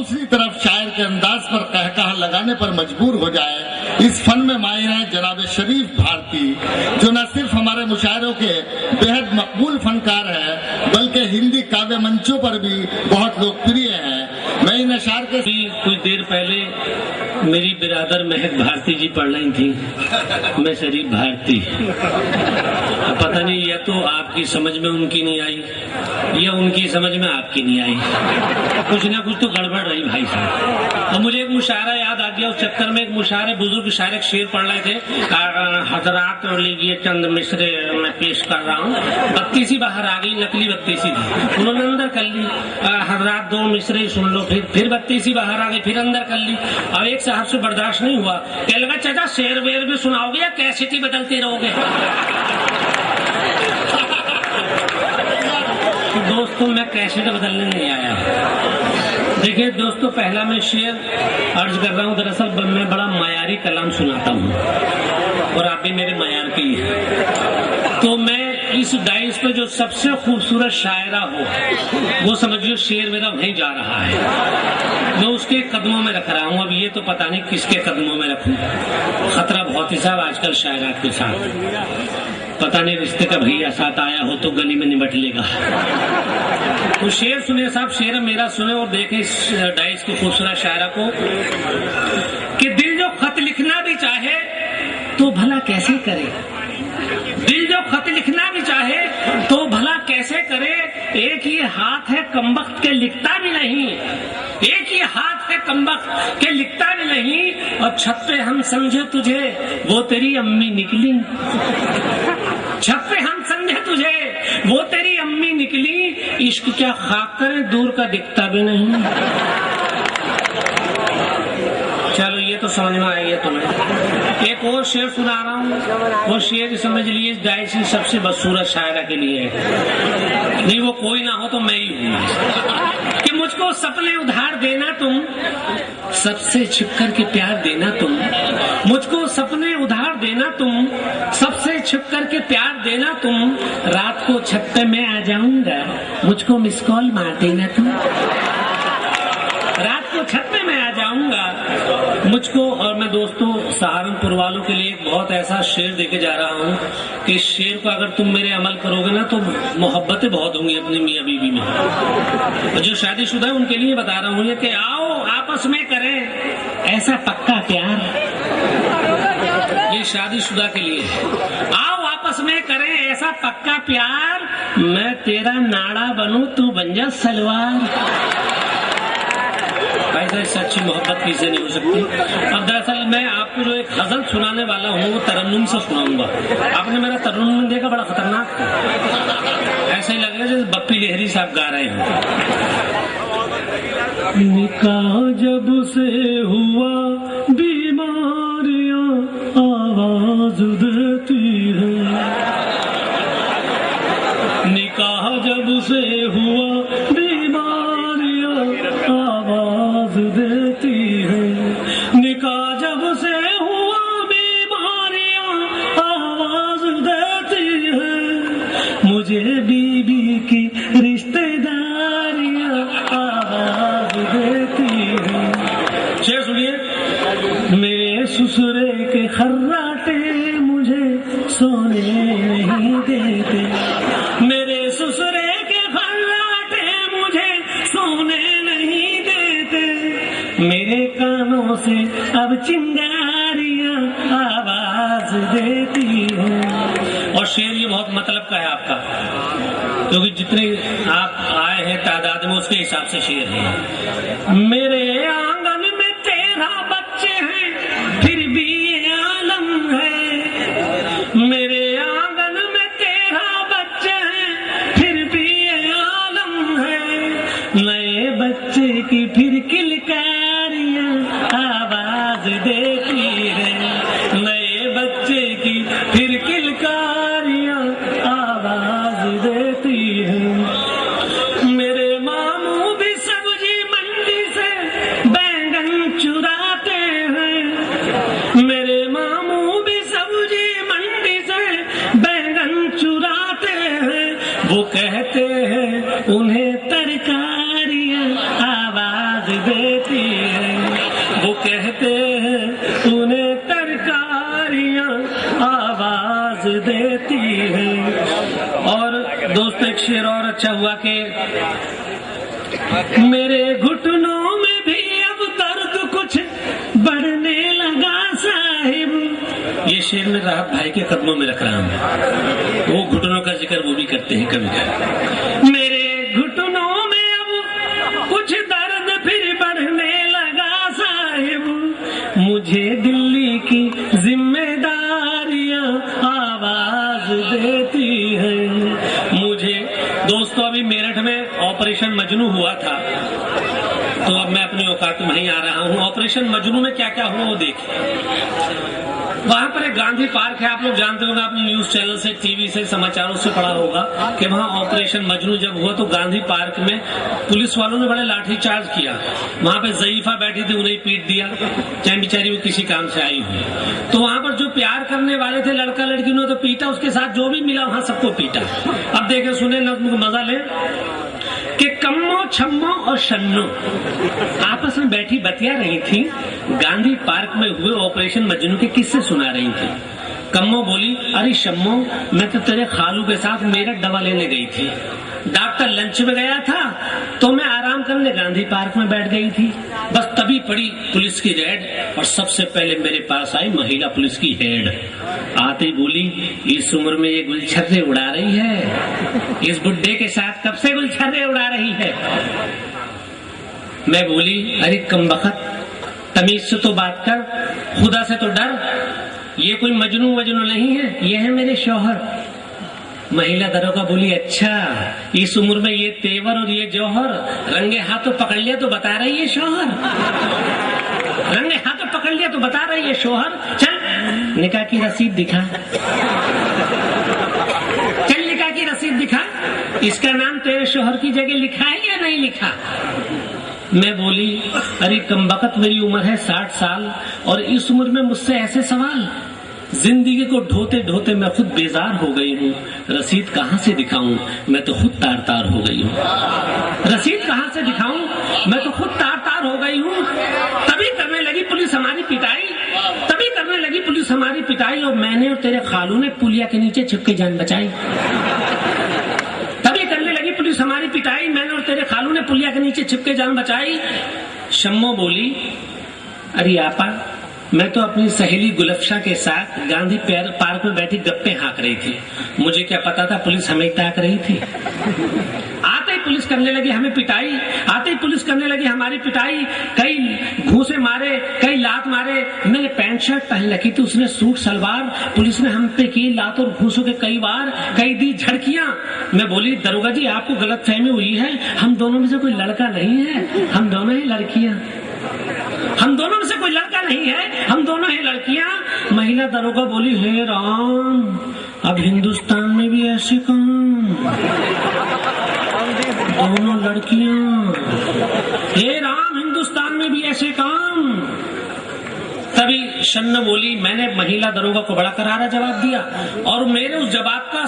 दूसरी तरफ शायर के अंदाज पर कहकहा लगाने पर मजबूर हो जाए। इस फन में माहिर है जनाब शरीफ भारती, जो न सिर्फ हमारे मुशायरों के बेहद मकबूल फनकार है बल्कि हिंदी काव्य मंचों पर भी बहुत लोकप्रिय है। मैं इन अशार के कुछ देर पहले मेरी बिरादर महक भारती जी पढ़ रही थी, मैं शरीफ भारती। पता नहीं या तो आपकी समझ में उनकी नहीं आई या उनकी समझ में आपकी नहीं आई, कुछ ना कुछ तो गड़बड़ रही भाई साहब। और मुझे एक मुशायरा याद आ गया, उस चक्कर में एक मुशायरे बुजुर्ग शायर शेर पढ़ रहे थे। हजरात और लीजिए चंद मिसरे मैं पेश कर रहा हूँ। बत्तीसी बाहर आ गई, नकली बत्तीसी थी, उन्होंने अंदर कर ली। हजरात दो मिसरे सुन लो, फिर बत्तीसी बाहर आ गई, फिर अंदर कर ली। अब एक साहब से बर्दाश्त नहीं हुआ, कह लगा चाचा शेर वेर भी सुनाओगे या कैसेट ही बदलते रहोगे। तो दोस्तों मैं कैसेट बदलने नहीं आया। देखिए दोस्तों, पहला मैं शेर अर्ज कर रहा हूँ। दरअसल मैं बड़ा मायारी कलाम सुनाता हूँ और आप भी मेरे मायार के ही हैं। तो मैं इस डाइस पे जो सबसे खूबसूरत शायरा हो वो समझिए शेर मेरा वहीं जा रहा है, मैं उसके कदमों में रख रहा हूँ। अब ये तो पता नहीं किसके कदमों में रखूं, खतरा बहुत ही साहब आजकल शायरात के साथ। पता नहीं रिश्ते का भैया साथ आया हो तो गली में निबट लेगा। तो शेर सुने साहब, शेर मेरा सुने और देखें इस डाइस की खूबसूरत शायरा को कि दिल जो खत लिखना भी चाहे तो भला कैसे करे। दिल जो खत लिखना भी चाहे तो भला कैसे करे। एक ये हाथ है कमबख्त के लिखता भी नहीं, एक ही हाथ है कमबख्त के लिखता भी नहीं। और छत पे हम समझे तुझे वो तेरी अम्मी निकली, छत पे हम समझे तुझे वो तेरी अम्मी निकली। इश्क क्या खाक करे दूर का दिखता भी नहीं। चलो ये तो समझ में आ गया तुम्हें। एक और शेर सुना रहा हूँ, वो शेर समझ लिए इस डाइस की सबसे बदसूरत शायरा के लिए है। नहीं वो कोई ना हो तो मैं ही हूँ कि मुझको सपने उधार देना तुम, सबसे छिपकर के प्यार देना तुम। मुझको सपने उधार देना तुम, सबसे छिपकर के प्यार देना तुम। रात को छत पे मैं आ जाऊंगा, मुझको मिस कॉल मार देना तुम। रात को छत पे मैं आ जाऊंगा मुझको। और मैं दोस्तों सहारनपुर वालों के लिए एक बहुत ऐसा शेर देके जा रहा हूँ कि इस शेर को अगर तुम मेरे अमल करोगे ना तो मोहब्बतें बहुत होंगी अपनी मियाँ बीवी में। और जो शादीशुदा है उनके लिए बता रहा हूँ ये कि आओ आपस में करें ऐसा पक्का प्यार। ये शादीशुदा के लिए, आओ आपस में करें ऐसा पक्का प्यार। मैं तेरा नाड़ा बनूं तू बन जा सलवार। ऐसा अच्छी मोहब्बत किसी नहीं हो सकती। अब दरअसल मैं आपको जो एक गजल सुनाने वाला हूँ वो तरन्नुम से सुनाऊंगा। आपने मेरा तरन्नुम देखा, बड़ा खतरनाक था, ऐसा ही लग रहा है जैसे बप्पी लहरी साहब गा रहे हैं। निकाह जब से हुआ बीमारियां आवाज देती है। निकाह जब से हुआ आवाज देती है। निकाह जब से हुआ बीमारियां आवाज देती है। मुझे बीबी की रिश्तेदारियां आवाज देती है। शेर सुनिए। मेरे ससुरे के खर्राटे मुझे सोने नहीं देते। मेरे ससुरे के खर्राटे मुझे सोने मेरे कानों से अब चिंगारियां आवाज देती हैं। और शेर ये बहुत मतलब का है आपका, क्योंकि जितने आप आए हैं तादाद में उसके हिसाब से शेर है। मेरे आंगन में 13 बच्चे हैं फिर भी ये आलम है। मेरे आंगन में 13 बच्चे हैं फिर भी ये आलम है। नए बच्चे की फिर किलकारियां आवाज देती है। नए बच्चे की फिर किलकारियां आवाज देती है। मेरे मामू भी सब्जी मंडी से बैंगन चुराते हैं। मेरे मामू भी सब्जी मंडी से बैंगन चुराते हैं। वो कहते हैं उन्हें तरकारियां आवाज दे देती है, वो कहते हैं तूने तरकारियां आवाज देती है। और दोस्तों एक शेर और अच्छा हुआ कि मेरे घुटनों में भी अब दर्द कुछ बढ़ने लगा साहिब। ये शेर में राहत भाई के कदमों में रख रहा हूं, वो घुटनों का जिक्र वो भी करते हैं कभी कभी। मेरे घुटनों में अब कुछ दर्द फिर बढ़ने लगा साहिब, मुझे दिल्ली की जिम्मेदारियां आवाज देती हैं मुझे। दोस्तों अभी मेरठ में ऑपरेशन मजनू हुआ था, तो अब मैं अपनी औकात में ही आ रहा हूँ। ऑपरेशन मजनू में क्या क्या हुआ वो देखिए। वहां पर एक गांधी पार्क है, आप लोग जानते होंगे, आपने न्यूज चैनल से, टीवी से, समाचारों से पढ़ा होगा कि वहां ऑपरेशन मजनू जब हुआ तो गांधी पार्क में पुलिस वालों ने बड़े लाठीचार्ज किया। वहां पे ज़ईफा बैठी थी, उन्हें पीट दिया, चाहे बेचारी वो किसी काम से आई हुई। तो वहां पर जो प्यार करने वाले थे लड़का लड़की, उन्होंने तो पीटा, उसके साथ जो भी मिला वहां सबको पीटा। अब देखे सुने नज्म को मजा ले कि कम्मो छम्मो और शन्नो आपस में बैठी बतिया रही थी, गांधी पार्क में हुए ऑपरेशन मजनू के किस्से सुना रही थी। कम्मो बोली, अरे शम्मो, मैं तो तेरे खालू के साथ मेरठ दवा लेने गई थी, डॉक्टर लंच में गया था तो मैं आराम करने गांधी पार्क में बैठ गई थी। बस तभी पड़ी पुलिस की रेड और सबसे पहले मेरे पास आई महिला पुलिस की हेड। आते ही बोली, इस उम्र में ये गुलछर्रे उड़ा रही है, इस बुड्ढे के साथ कब से गुलछर्रे उड़ा रही है। मैं बोली, अरे कमबख्त, तमीज से तो बात कर, खुदा से तो डर, ये कोई मजनू वजनू नहीं है, ये है मेरे शौहर। महिला दरोगा बोली, अच्छा, इस उम्र में ये तेवर और ये जौहर, रंगे हाथों पकड़ लिया तो बता रही है शौहर, रंगे हाथों पकड़ लिया तो बता रही है शौहर। चल निकाह की रसीद दिखा, चल निकाह की रसीद दिखा, इसका नाम तेरे शौहर की जगह लिखा है या नहीं लिखा। मैं बोली, अरे कमबख्त, मेरी उम्र है 60 साल और इस उम्र में मुझसे ऐसे सवाल। जिंदगी को ढोते ढोते मैं खुद बेजार हो गई हूँ, रसीद कहाँ से दिखाऊं, मैं तो खुद तार तार हो गई हूँ। रसीद कहाँ से दिखाऊं, मैं तो खुद तार तार हो गई हूँ। तभी करने लगी पुलिस हमारी पिटाई, तभी करने लगी पुलिस हमारी पिटाई, और मैंने और तेरे खालू ने पुलिया के नीचे छिप के जान बचाई। तभी करने लगी पुलिस हमारी पिटाई, मैंने और तेरे खालू ने पुलिया के नीचे छिप के जान बचाई। शम्मो बोली, अरे आपा, मैं तो अपनी सहेली गुलफशा के साथ गांधी पार्क में बैठी गप्पे हाँक रही थी, मुझे क्या पता था पुलिस हमें ताक रही थी। आते ही पुलिस करने लगी हमें पिटाई, आते ही पुलिस करने लगी हमारी पिटाई, कई घूंसे मारे, कई लात मारे। मैंने पैंट शर्ट पहन रखी थी, उसने सूट सलवार, पुलिस ने हम पे की लात और घूंसों के कई बार, कई दी झड़कियां। मैं बोली, दरोगा जी आपको गलत फहमी हुई है, हम दोनों में से कोई लड़का नहीं है, हम दोनों ही लड़कियां, हम दोनों में से कोई लड़का नहीं है, हम दोनों ही लड़कियां। महिला दरोगा बोली, हे राम, अब हिंदुस्तान में भी ऐसे काम, दोनों लड़कियां, हे राम, हिंदुस्तान में भी ऐसे काम। तभी शन्न बोली, मैंने महिला दरोगा को बड़ा करारा जवाब दिया और मेरे उस जवाब का